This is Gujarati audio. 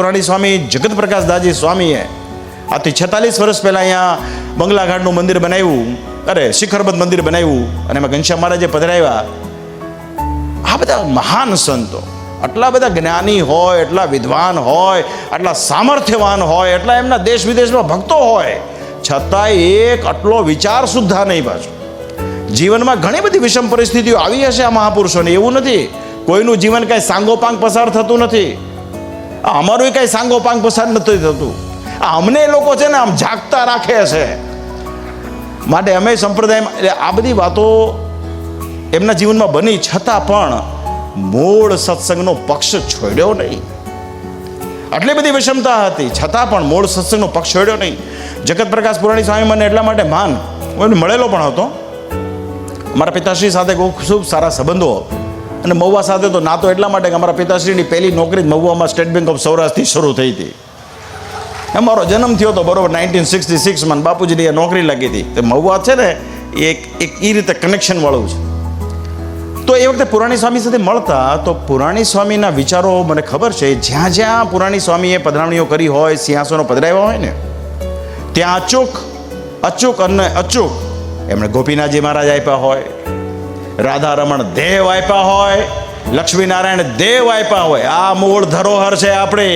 પુરાણી સ્વામી જગત પ્રકાશ દાસજી સ્વામીએ આથી 46 વર્ષ પહેલાં અહીંયા બંગલાઘાટનું મંદિર બનાવ્યું, શિખરબદ્ધ મંદિર બનાવ્યું અને એમાં ઘનશ્યામ મહારાજે પધરાવ્યા. આ બધા મહાન સંતો આટલા બધા જ્ઞાની હોય, એટલા વિદ્વાન હોય, આટલા સામર્થ્યવાન હોય, એટલા એમના દેશ વિદેશમાં ભક્તો હોય, છતાંય એક આટલો વિચાર સુદ્ધા નહીં. પાછું જીવનમાં ઘણી બધી વિષમ પરિસ્થિતિઓ આવી હશે આ મહાપુરુષોને, એવું નથી કોઈનું જીવન કાંઈ સાંગોપાંગ પસાર થતું નથી. અમારું કાંઈ સાંગોપાંગ પસાર નથી થતું. અમને એ લોકો છે ને આમ જાગતા રાખે છે. માટે અમે સંપ્રદાયમાં આ બધી વાતો એમના જીવનમાં બની છતાં પણ મૂળ સત્સંગનો પક્ષ છોડ્યો નહીં. આટલી બધી વિષમતા હતી છતાં પણ મૂળ સત્સંગનો પક્ષ છોડ્યો નહીં. જગત પ્રકાશ પુરાણી સ્વામી મને એટલા માટે માન, હું એમને મળેલો પણ હતો. અમારા પિતાશ્રી સાથે ખૂબ સારા સંબંધો, અને મહુવા સાથે તો નાતો એટલા માટે કે અમારા પિતાશ્રીની પહેલી નોકરી જ મહુવામાં સ્ટેટ બેંક ઓફ સૌરાષ્ટ્રથી શરૂ થઈ હતી. અમારો જન્મ થયો હતો બરોબર 1966માં, બાપુજીની નોકરી લાગી હતી. તો મહુવા છે ને એક એ રીતે કનેક્શન વાળું છે. તો એ વખતે પુરાણી સ્વામી સાથે મળતા તો પુરાણી સ્વામીના વિચારો મને ખબર છે, જ્યાં જ્યાં પુરાણી સ્વામીએ પધરામણીઓ કરી હોય, સિંહાસનો પધરાવ્યા હોય ને, ત્યાં અચૂક અને અચૂક એમણે ગોપીનાથજી મહારાજ આપ્યા હોય, રાધારમણ દેવ આપ્યા હોય, લક્ષ્મીનારાયણ દેવ આપ્યા હોય. આ મૂળ ધરોહર છે આપણે.